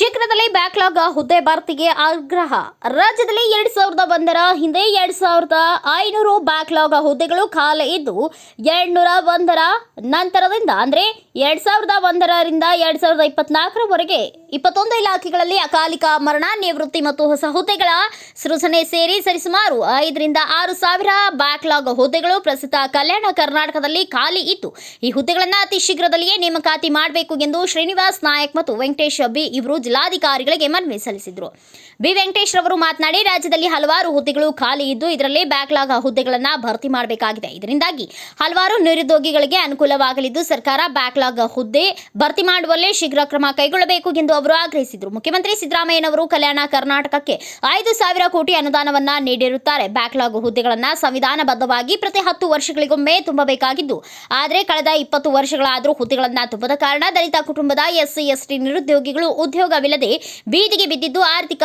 ಶೀಘ್ರದಲ್ಲೇ ಬ್ಯಾಕ್ಲಾಗ್ ಹುದ್ದೆ ಭರ್ತಿಗೆ ಆಗ್ರಹ. ರಾಜ್ಯದಲ್ಲಿ 2001ರ ಹಿಂದೆ 2500 ಬ್ಯಾಕ್ಲಾಗ್ ಹುದ್ದೆಗಳು ಖಾಲಿ ಇದ್ದು 201ರ ನಂತರದಿಂದ ಅಂದರೆ 2001ರಿಂದ 2024ರವರೆಗೆ 21 ಇಲಾಖೆಗಳಲ್ಲಿ ಅಕಾಲಿಕ ಮರಣ, ನಿವೃತ್ತಿ ಮತ್ತು ಹೊಸ ಹುದ್ದೆಗಳ ಸೃಜನೆ ಸೇರಿ ಸರಿಸುಮಾರು 5ರಿಂದ 6 ಸಾವಿರ ಬ್ಯಾಕ್ಲಾಗ್ ಹುದ್ದೆಗಳು ಪ್ರಸ್ತುತ ಕಲ್ಯಾಣ ಕರ್ನಾಟಕದಲ್ಲಿ ಖಾಲಿ ಇದ್ದು ಈ ಹುದ್ದೆಗಳನ್ನು ಅತಿ ಶೀಘ್ರದಲ್ಲಿಯೇ ನೇಮಕಾತಿ ಮಾಡಬೇಕು ಎಂದು ಶ್ರೀನಿವಾಸ್ ನಾಯಕ್ ಮತ್ತು ವೆಂಕಟೇಶ್ ಬಿ ಇವರು ಜಿಲ್ಲಾಧಿಕಾರಿಗಳಿಗೆ ಮನವಿ ಸಲ್ಲಿಸಿದರು. ಬಿ ವೆಂಕಟೇಶ್ ರವರು ಮಾತನಾಡಿ, ರಾಜ್ಯದಲ್ಲಿ ಹಲವಾರು ಹುದ್ದೆಗಳು ಖಾಲಿ ಇದ್ದು ಇದರಲ್ಲಿ ಬ್ಯಾಕ್ಲಾಗ್ ಹುದ್ದೆಗಳನ್ನು ಭರ್ತಿ ಮಾಡಬೇಕಾಗಿದೆ. ಇದರಿಂದಾಗಿ ಹಲವಾರು ನಿರುದ್ಯೋಗಿಗಳಿಗೆ ಅನುಕೂಲವಾಗಲಿದ್ದು ಸರ್ಕಾರ ಬ್ಯಾಕ್ಲಾಗ್ ಹುದ್ದೆ ಭರ್ತಿ ಮಾಡುವಲ್ಲಿ ಶೀಘ್ರ ಕ್ರಮ ಕೈಗೊಳ್ಳಬೇಕು ಎಂದು ಅವರು ಆಗ್ರಹಿಸಿದರು. ಮುಖ್ಯಮಂತ್ರಿ ಸಿದ್ದರಾಮಯ್ಯನವರು ಕಲ್ಯಾಣ ಕರ್ನಾಟಕಕ್ಕೆ 5,000 ಕೋಟಿ ಅನುದಾನವನ್ನ ನೀಡಿರುತ್ತಾರೆ. ಬ್ಯಾಕ್ಲಾಗ್ ಹುದ್ದೆಗಳನ್ನು ಸಂವಿಧಾನಬದ್ಧವಾಗಿ ಪ್ರತಿ 10 ವರ್ಷಗಳಿಗೊಮ್ಮೆ ತುಂಬಬೇಕಾಗಿದ್ದು ಆದರೆ ಕಳೆದ 20 ವರ್ಷಗಳಾದರೂ ಹುದ್ದೆಗಳನ್ನು ತುಂಬದ ಕಾರಣ ದಲಿತ ಕುಟುಂಬದ SC ST ನಿರುದ್ಯೋಗಿಗಳು ಉದ್ಯೋಗವಿಲ್ಲದೆ ಬೀದಿಗೆ ಬಿದ್ದಿದ್ದು ಆರ್ಥಿಕ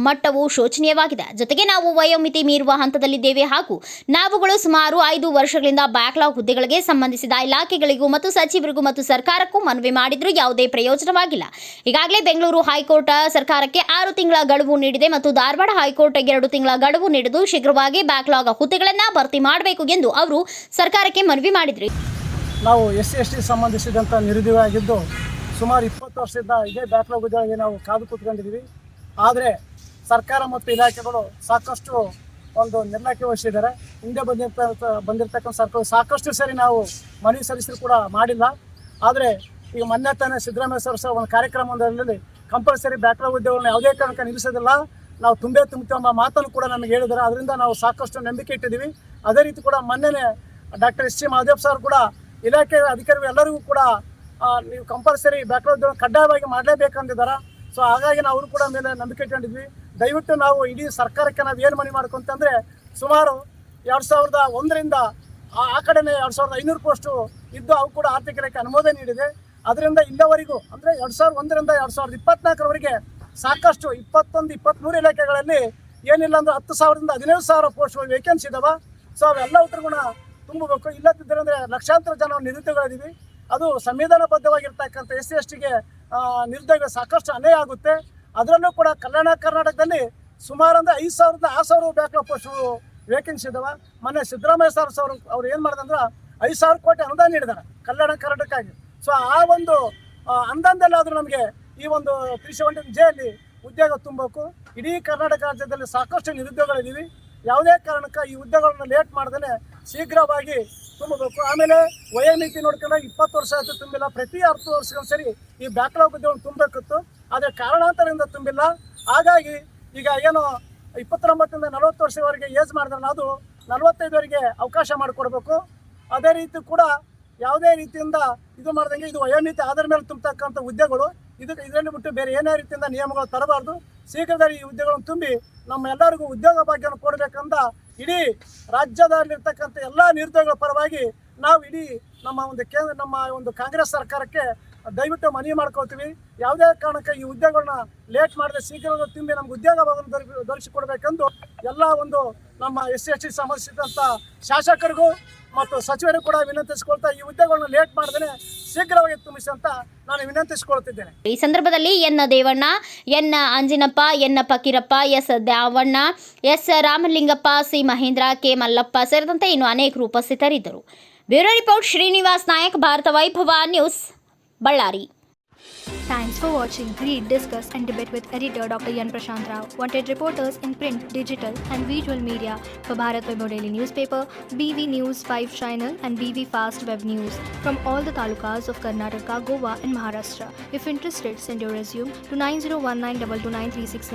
ಮಟ್ಟವು ಶೋಚನೀಯವಾಗಿದೆ. ಜೊತೆಗೆ ನಾವು ವಯೋಮಿತಿ ಮೀರುವ ಹಂತದಲ್ಲಿದ್ದೇವೆ ಹಾಗೂ ನಾವುಗಳು ಸುಮಾರು 5 ವರ್ಷಗಳಿಂದ ಬ್ಯಾಕ್ಲಾಗ್ ಹುದ್ದೆಗಳಿಗೆ ಸಂಬಂಧಿಸಿದ ಇಲಾಖೆಗಳಿಗೂ ಮತ್ತು ಸಚಿವರಿಗೂ ಮತ್ತು ಸರ್ಕಾರಕ್ಕೂ ಮನವಿ ಮಾಡಿದ್ರೂ ಯಾವುದೇ ಪ್ರಯೋಜನವಾಗಿಲ್ಲ. ಈಗಾಗಲೇ ಬೆಂಗಳೂರು ಹೈಕೋರ್ಟ್ ಸರ್ಕಾರಕ್ಕೆ 6 ತಿಂಗಳ ಗಡುವು ನೀಡಿದೆ ಮತ್ತು ಧಾರವಾಡ ಹೈಕೋರ್ಟ್ 2 ತಿಂಗಳ ಗಡುವು ನೀಡಿದ್ದು ಶೀಘ್ರವಾಗಿ ಬ್ಯಾಕ್ಲಾಗ್ ಹುದ್ದೆಗಳನ್ನು ಭರ್ತಿ ಮಾಡಬೇಕು ಎಂದು ಅವರು ಸರ್ಕಾರಕ್ಕೆ ಮನವಿ ಮಾಡಿದರು. ನಾವು SC ST ಸಂಬಂಧಿಸಿದಂಥ ನಿರುದ್ಯೋಗಿಯಾಗಿದ್ದು ಸುಮಾರು 20 ವರ್ಷದಿಂದ ಇದೇ ಬ್ಯಾಕ್ಲಾಗ್ ಹುದ್ದೆಗಳಿಗೆ ನಾವು ಕಾದು ಕೂತ್ಕೊಂಡಿದ್ದೀವಿ. ಆದರೆ ಸರ್ಕಾರ ಮತ್ತು ಇಲಾಖೆಗಳು ಸಾಕಷ್ಟು ಒಂದು ನಿರ್ಲಕ್ಷ್ಯ ವಹಿಸಿದ್ದಾರೆ. ಹಿಂದೆ ಬಂದಿರತಕ್ಕಂಥ ಸರ್ಕಾರ ಸಾಕಷ್ಟು ಸರಿ ನಾವು ಮನವಿ ಸಲ್ಲಿಸಿದ್ರು ಕೂಡ ಮಾಡಿಲ್ಲ. ಆದರೆ ಈಗ ಮೊನ್ನೆ ತಾನೇ ಸಿದ್ದರಾಮಯ್ಯ ಸರ್ ಒಂದು ಕಾರ್ಯಕ್ರಮದಲ್ಲಿ ಕಂಪಲ್ಸರಿ ಬ್ಯಾಕ್ಲಾಗ್ ಹುದ್ದೆಗಳನ್ನ ಯಾವುದೇ ಕಾರಣಕ್ಕೆ ನಿಲ್ಲಿಸೋದಿಲ್ಲ, ನಾವು ತುಂಬುತ್ತೇವೆ ಎಂಬ ಮಾತನ್ನು ಕೂಡ ನಮಗೆ ಹೇಳಿದ್ದಾರೆ. ಅದರಿಂದ ನಾವು ಸಾಕಷ್ಟು ನಂಬಿಕೆ ಇಟ್ಟಿದ್ದೀವಿ. ಅದೇ ರೀತಿ ಕೂಡ ಮೊನ್ನೆನೇ ಡಾಕ್ಟರ್ SC ಮಹದೇವ್ ಸರ್ ಕೂಡ ಇಲಾಖೆ ಅಧಿಕಾರಿಗಳು ಎಲ್ಲರಿಗೂ ಕೂಡ ನೀವು ಕಂಪಲ್ಸರಿ ಬ್ಯಾಕ್ಲಾಗ್ ಕಡ್ಡಾಯವಾಗಿ ಮಾಡಲೇಬೇಕಂದಿದ್ದಾರೆ. ಸೊ ಹಾಗಾಗಿ ನಾವು ಅವರು ಕೂಡ ಮೇಲೆ ನಂಬಿಕೆ ಇಟ್ಕೊಂಡಿದ್ವಿ. ದಯವಿಟ್ಟು ನಾವು ಇಡೀ ಸರ್ಕಾರಕ್ಕೆ ನಾವು ಏನು ಮನವಿ ಮಾಡ್ಕೊಂತಂದರೆ ಸುಮಾರು 2001ರಿಂದ ಆ ಕಡೆನೇ 2500 ಪೋಸ್ಟು ಇದ್ದು ಅವು ಕೂಡ ಆರ್ಥಿಕ ಇಲಾಖೆ ಅನುಮೋದನೆ ನೀಡಿದೆ. ಅದರಿಂದ ಇಲ್ಲಿವರೆಗೂ ಅಂದರೆ 2001ರಿಂದ 2024ರವರೆಗೆ ಸಾಕಷ್ಟು 21-23 ಇಲಾಖೆಗಳಲ್ಲಿ ಏನಿಲ್ಲ ಅಂದರೆ 10,000ರಿಂದ 15,000 ಪೋಸ್ಟ್ಗಳು ವೇಕೆನ್ಸಿ ಇದಾವೆ. ಸೊ ಅವೆಲ್ಲ ಉತ್ತರಗುಣ ತುಂಬಬೇಕು. ಇಲ್ಲದಿದ್ದರೆ ಲಕ್ಷಾಂತರ ಜನ ನಿರುದ್ಯೋಗಿಗಳಿದ್ದೀವಿ. ಅದು ಸಂವಿಧಾನಬದ್ಧವಾಗಿರ್ತಕ್ಕಂಥ SC STಗೆ ನಿರುದ್ಯೋಗ ಸಾಕಷ್ಟು ಅನ್ಯಾಯ ಆಗುತ್ತೆ. ಅದರಲ್ಲೂ ಕೂಡ ಕಲ್ಯಾಣ ಕರ್ನಾಟಕದಲ್ಲಿ ಸುಮಾರು ಅಂದರೆ 5,000ರಿಂದ 6,000 ಬ್ಯಾಕ್ಲಾಗ್ ಪೋಸ್ಟ್ಗಳು ವೇಕೆನ್ಸಿ ಇದಾವೆ. ಮೊನ್ನೆ ಸಿದ್ದರಾಮಯ್ಯ ಸರ್ ಅವ್ರು ಏನು ಮಾಡಿದಂದ್ರೆ 5,000 ಕೋಟಿ ಅನುದಾನ ನೀಡಿದ್ದಾರೆ ಕಲ್ಯಾಣ ಕರ್ನಾಟಕಕ್ಕಾಗಿ. ಸೊ ಆ ಒಂದು ಅನುದಾನದಲ್ಲಾದರೂ ನಮಗೆ ಈ ಒಂದು 371 ಜೆಯಲ್ಲಿ ಉದ್ಯೋಗ ತುಂಬಬೇಕು. ಇಡೀ ಕರ್ನಾಟಕ ರಾಜ್ಯದಲ್ಲಿ ಸಾಕಷ್ಟು ನಿರುದ್ಯೋಗಗಳಿದ್ದೀವಿ. ಯಾವುದೇ ಕಾರಣಕ್ಕೆ ಈ ಹುದ್ದೆಗಳನ್ನು ಲೇಟ್ ಮಾಡ್ದೇ ಶೀಘ್ರವಾಗಿ ತುಂಬಬೇಕು. ಆಮೇಲೆ ವಯೋಮಿತಿ ನೋಡ್ಕೊಂಡ್ರೆ 20 ವರ್ಷ ಆಯಿತು ತುಂಬಿಲ್ಲ. ಪ್ರತಿ 10 ವರ್ಷಗಳ ಸರಿ ಈ ಬ್ಯಾಕ್ಲಾಗ್ ಹುದ್ದೆಗಳನ್ನು ತುಂಬಬೇಕಿತ್ತು, ಆದರೆ ಕಾರಣಾಂತರದಿಂದ ತುಂಬಿಲ್ಲ. ಹಾಗಾಗಿ ಈಗ ಏನು 29ರಿಂದ 40 ವರ್ಷವರೆಗೆ ಏಜ್ ಮಾಡಿದ್ರಲ್ಲ ಅದು 45ವರೆಗೆ ಅವಕಾಶ ಮಾಡಿಕೊಡ್ಬೇಕು. ಅದೇ ರೀತಿ ಕೂಡ ಯಾವುದೇ ರೀತಿಯಿಂದ ಇದು ಮಾಡ್ದಂಗೆ ಇದು ವಯೋಮಿತಿ ಆಧಾರ ಮೇಲೆ ತುಂಬತಕ್ಕಂಥ ಹುದ್ದೆಗಳು ಇದರಲ್ಲಿ ಬಿಟ್ಟು ಬೇರೆ ಏನೇ ರೀತಿಯಿಂದ ನಿಯಮಗಳು ತರಬಾರ್ದು. ಶೀಘ್ರದಲ್ಲಿ ಈ ಹುದ್ದೆಗಳನ್ನು ತುಂಬಿ ನಮ್ಮ ಎಲ್ಲರಿಗೂ ಉದ್ಯೋಗ ಭಾಗ್ಯವನ್ನು ಕೊಡಬೇಕಂದ ಇಡೀ ರಾಜ್ಯದಲ್ಲಿರ್ತಕ್ಕಂಥ ಎಲ್ಲ ನಿರುದ್ಯೋಗಿಗಳ ಪರವಾಗಿ ನಾವು ಇಡೀ ನಮ್ಮ ಒಂದು ಕಾಂಗ್ರೆಸ್ ಸರ್ಕಾರಕ್ಕೆ ದಯವಿಟ್ಟು ಮನವಿ ಮಾಡ್ಕೊಳ್ತೀವಿ. ಯಾವುದೇ ಕಾರಣಕ್ಕೆ ಈ ಹುದ್ದೆಗಳನ್ನ ಲೇಟ್ ಮಾಡದೆ ಶೀಘ್ರದಲ್ಲಿ ತುಂಬಿ ನಮ್ಗೆ ಉದ್ಯೋಗ ಭಾಗವನ್ನು ದೊರಕಿಸಿಕೊಡ್ಬೇಕೆಂದು ಎಲ್ಲ ಒಂದು ನಮ್ಮ SC ST ಸಂಬಂಧಿಸಿದಂಥ ಶಾಸಕರಿಗೂ ಮತ್ತು ಸಚಿವರು ಕೂಡ ವಿನಂತಿಸಿಕೊಳ್ತಾ ಈ ಹುದ್ದೆಗಳನ್ನ ಲೇಟ್ ಮಾಡದೇ ಶೀಘ್ರವಾಗಿ ತುಂಬಿಸಿ ಅಂತ ನಾನು ವಿನಂತಿಸಿಕೊಳ್ತಿದ್ದೇನೆ. ಈ ಸಂದರ್ಭದಲ್ಲಿ N Devanna, N Anjinappa, N Fakirappa, S Dyavanna, S Ramalingappa, C Mahendra, K Mallappa ಸೇರಿದಂತೆ ಇನ್ನು ಅನೇಕರು ಉಪಸ್ಥಿತರಿದ್ದರು. Bureau report Srinivas Nayak, Bharata Vaibhava news, Ballari. Thanks for watching. Read, discuss and debate with editor Dr. Yan Prashant Rao. Wanted reporters in print, digital and visual media for Bharat Vaibhav Daily Newspaper, BV News 5 Channel and BV Fast Web News from all the talukas of Karnataka, Goa and Maharashtra. If interested, send your resume to 9019229369.